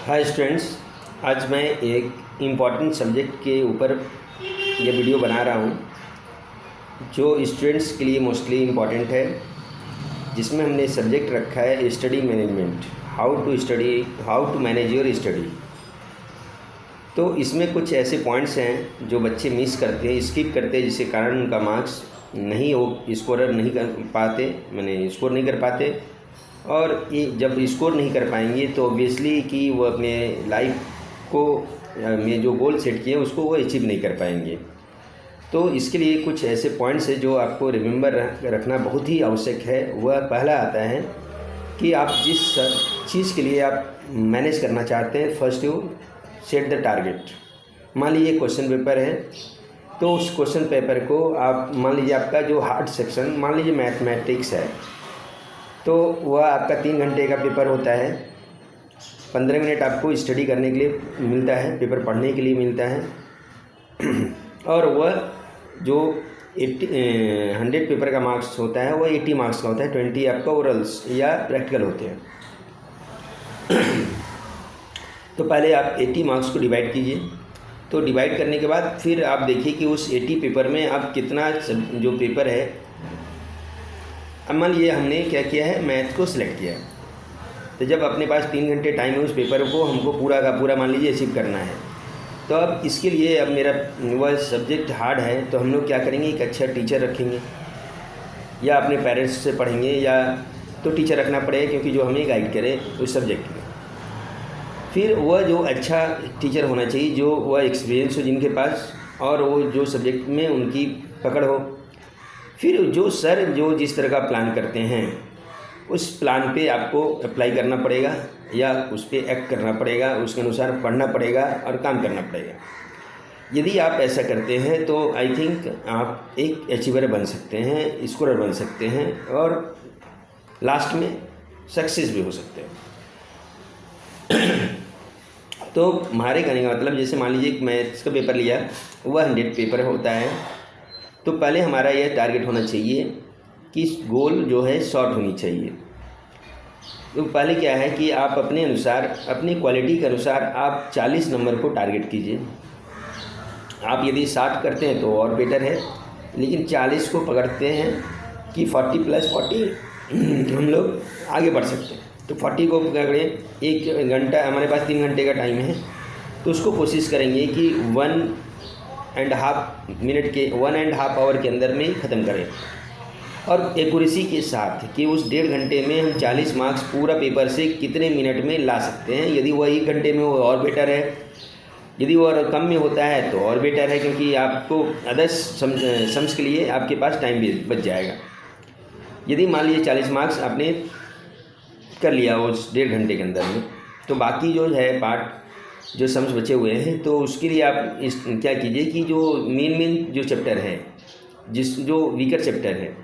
Hi students, आज मैं एक इम्पॉर्टेंट सब्जेक्ट के ऊपर ये वीडियो बना रहा हूँ जो स्टूडेंट्स के लिए मोस्टली इम्पॉर्टेंट है, जिसमें हमने सब्जेक्ट रखा है study management, how to manage your study. तो इसमें कुछ ऐसे पॉइंट्स हैं जो बच्चे मिस करते हैं, स्किप करते हैं, जिसके कारण उनका मार्क्स स्कोर नहीं कर पाते। और ये जब स्कोर नहीं कर पाएंगे तो ऑब्वियसली कि वो अपने लाइफ को में जो गोल सेट किए उसको वो अचीव नहीं कर पाएंगे। तो इसके लिए कुछ ऐसे पॉइंट्स हैं जो आपको रिमेंबर रखना बहुत ही आवश्यक है। वह पहला आता है कि आप जिस चीज़ के लिए आप मैनेज करना चाहते हैं, first you set the target. मान लीजिए क्वेश्चन पेपर है, तो उस क्वेश्चन पेपर को आप मान लीजिए आपका जो हार्ड सेक्शन, मान लीजिए मैथमेटिक्स है, तो वह आपका 3 घंटे का पेपर होता है। 15 मिनट आपको स्टडी करने के लिए मिलता है, पेपर पढ़ने के लिए मिलता है। और वह जो 100 पेपर का मार्क्स होता है वह 80 मार्क्स का होता है। 20 आपका ओरल्स या प्रैक्टिकल होते हैं। तो पहले आप 80 मार्क्स को डिवाइड कीजिए। तो डिवाइड करने के बाद फिर आप देखिए कि उस 80 पेपर में आप कितना जो पेपर है, अब मान लीजिए हमने क्या किया है, मैथ को सिलेक्ट किया है। तो जब अपने पास 3 घंटे टाइम है, उस पेपर को हमको पूरा का पूरा मान लीजिए अचीव करना है। तो अब इसके लिए अब मेरा वह सब्जेक्ट हार्ड है, तो हम लोग क्या करेंगे, एक अच्छा टीचर रखेंगे या अपने पेरेंट्स से पढ़ेंगे, या तो टीचर रखना पड़ेगा क्योंकि जो हमें गाइड करे उस सब्जेक्ट में। फिर वह जो अच्छा टीचर होना चाहिए, जो वह एक्सपीरियंस हो जिनके पास, और वो जो सब्जेक्ट में उनकी पकड़ हो। फिर जो सर जो जिस तरह का प्लान करते हैं उस प्लान पे आपको अप्लाई करना पड़ेगा या उस पर एक्ट करना पड़ेगा, उसके अनुसार पढ़ना पड़ेगा और काम करना पड़ेगा। यदि आप ऐसा करते हैं तो आई थिंक आप एक अचीवर बन सकते हैं, स्कोरर बन सकते हैं, और लास्ट में सक्सेस भी हो सकते हैं। तो हमारे कहने का मतलब, जैसे मान लीजिए मैथ्स का पेपर लिया, वह 100 पेपर होता है। तो पहले हमारा यह टारगेट होना चाहिए कि गोल जो है शॉर्ट होनी चाहिए। तो पहले क्या है कि आप अपने अनुसार, अपनी क्वालिटी के अनुसार आप 40 नंबर को टारगेट कीजिए। आप यदि 60 करते हैं तो और बेटर है, लेकिन 40 को पकड़ते हैं कि 40 + 40 हम लोग आगे बढ़ सकते हैं। तो 40 को पकड़ें। 1 घंटा हमारे पास 3 घंटे का टाइम है, तो उसको कोशिश करेंगे कि 1.5 मिनट के 1.5 आवर के अंदर में ही ख़त्म करें। और एक्यूरेसी के साथ कि उस 1.5 घंटे में हम 40 मार्क्स पूरा पेपर से कितने मिनट में ला सकते हैं। यदि वह 1 घंटे में हो और बेटर है, यदि वह कम में होता है तो और बेटर है, क्योंकि आपको अदर्स सम्स के लिए आपके पास टाइम भी बच जाएगा। यदि मान लीजिए 40 मार्क्स आपने कर लिया उस 1.5 घंटे के अंदर में, तो बाकी जो है पार्ट जो सम्स बचे हुए हैं, तो उसके लिए आप क्या कीजिए कि जो मेन जो चैप्टर है, जो वीकर चैप्टर है,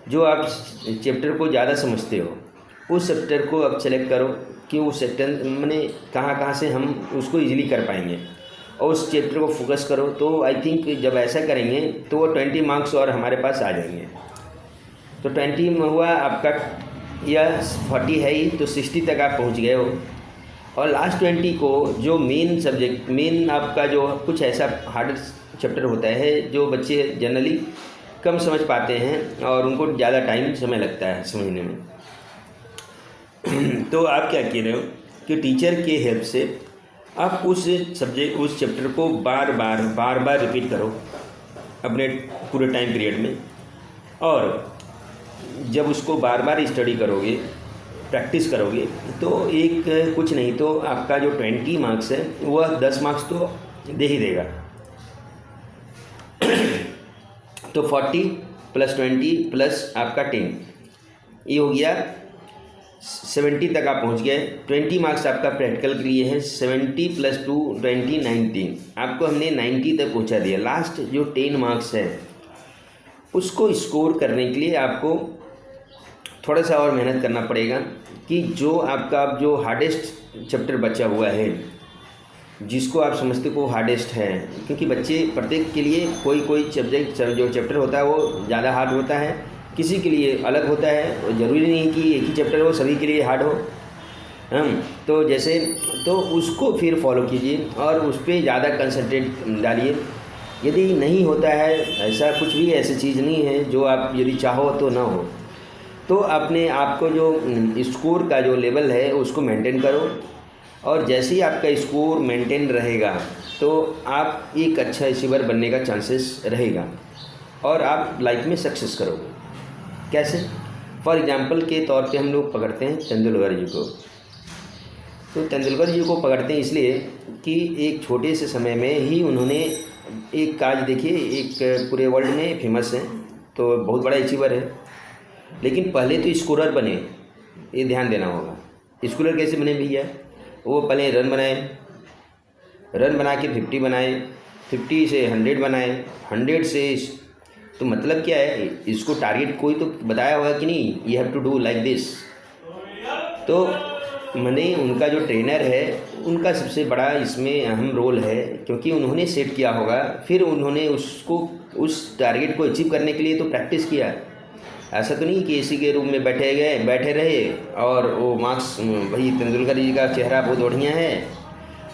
जो आप चैप्टर को ज़्यादा समझते हो, उस चैप्टर को आप सेलेक्ट करो कि उस चैप्टर मैंने कहाँ से हम उसको इजीली कर पाएंगे, और उस चैप्टर को फोकस करो। तो आई थिंक जब ऐसा करेंगे तो वो 20 मार्क्स और हमारे पास आ जाएंगे। तो 20 में हुआ आपका, या 40 है ही, तो 60 तक आप पहुँच गए हो। और लास्ट 20 को जो मेन सब्जेक्ट, मेन आपका जो कुछ ऐसा हार्ड चैप्टर होता है जो बच्चे जनरली कम समझ पाते हैं और उनको ज़्यादा समय लगता है समझने में। तो आप क्या कह रहे हो कि टीचर के हेल्प से आप उस चैप्टर को बार बार रिपीट करो अपने पूरे टाइम पीरियड में। और जब उसको बार बार स्टडी करोगे, प्रैक्टिस करोगे, तो एक कुछ नहीं तो आपका जो 20 मार्क्स है वह 10 मार्क्स तो दे ही देगा। तो 40 + 20 + आपका 10, ये हो गया 70 तक आप पहुंच गए। 20 मार्क्स आपका प्रैक्टिकल के लिए है। 70 + 2 20 19, आपको हमने 90 तक पहुंचा दिया। लास्ट जो 10 मार्क्स है उसको स्कोर करने के लिए आपको थोड़ा सा और मेहनत करना पड़ेगा कि जो आपका जो हार्डेस्ट चैप्टर बचा हुआ है, जिसको आप समझते को हार्डेस्ट है, क्योंकि बच्चे प्रत्येक के लिए कोई सब्जेक्ट जो चैप्टर होता है वो ज़्यादा हार्ड होता है, किसी के लिए अलग होता है। ज़रूरी नहीं कि एक ही चैप्टर हो सभी के लिए हार्ड हो। तो जैसे तो उसको फिर फॉलो कीजिए और उस पर ज़्यादा कंसंट्रेट डालिए। यदि नहीं होता है ऐसा कुछ भी ऐसी चीज़ नहीं है जो आप यदि चाहो तो ना हो, तो अपने आप को जो स्कोर का जो लेवल है उसको मेंटेन करो, और जैसे ही आपका स्कोर मेंटेन रहेगा तो आप एक अच्छा अचीवर बनने का चांसेस रहेगा और आप लाइफ में सक्सेस करोगे। कैसे? फॉर एग्जांपल के तौर पे हम लोग पकड़ते हैं तेंदुलकर जी को। तो तेंदुलकर जी को पकड़ते हैं इसलिए कि एक छोटे से समय में ही उन्होंने एक काज, देखिए एक पूरे वर्ल्ड में फेमस है, तो बहुत बड़ा अचीवर है, लेकिन पहले तो स्कोरर बने, ये ध्यान देना होगा। स्कोरर कैसे बने भैया? वो पहले रन बनाए, रन बना के 50 बनाए, 50 से 100 बनाए, 100 से, तो मतलब क्या है, इसको टारगेट कोई तो बताया होगा कि नहीं, you have to do like this. तो मैंने उनका जो ट्रेनर है उनका सबसे बड़ा इसमें अहम रोल है, क्योंकि उन्होंने सेट किया होगा, फिर उन्होंने उसको उस टारगेट को अचीव करने के लिए तो प्रैक्टिस किया। ऐसा तो नहीं कि इसी के रूम में बैठे रहे और वो मार्क्स, भाई तेंदुलकर जी का चेहरा बहुत बढ़िया है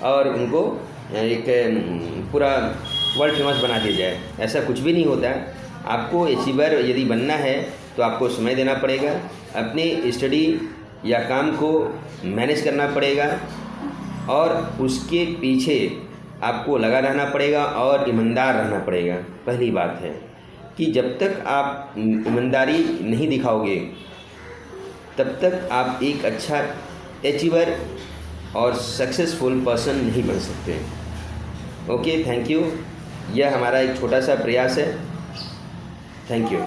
और उनको एक पूरा वर्ल्ड फेमस बना दिया जाए, ऐसा कुछ भी नहीं होता। आपको अचीवर यदि बनना है तो आपको समय देना पड़ेगा, अपने स्टडी या काम को मैनेज करना पड़ेगा और उसके पीछे आपको लगा रहना पड़ेगा और ईमानदार रहना पड़ेगा। पहली बात है कि जब तक आप ईमानदारी नहीं दिखाओगे तब तक आप एक अच्छा अचीवर और सक्सेसफुल पर्सन नहीं बन सकते। Okay, thank you. यह हमारा एक छोटा सा प्रयास है। Thank you.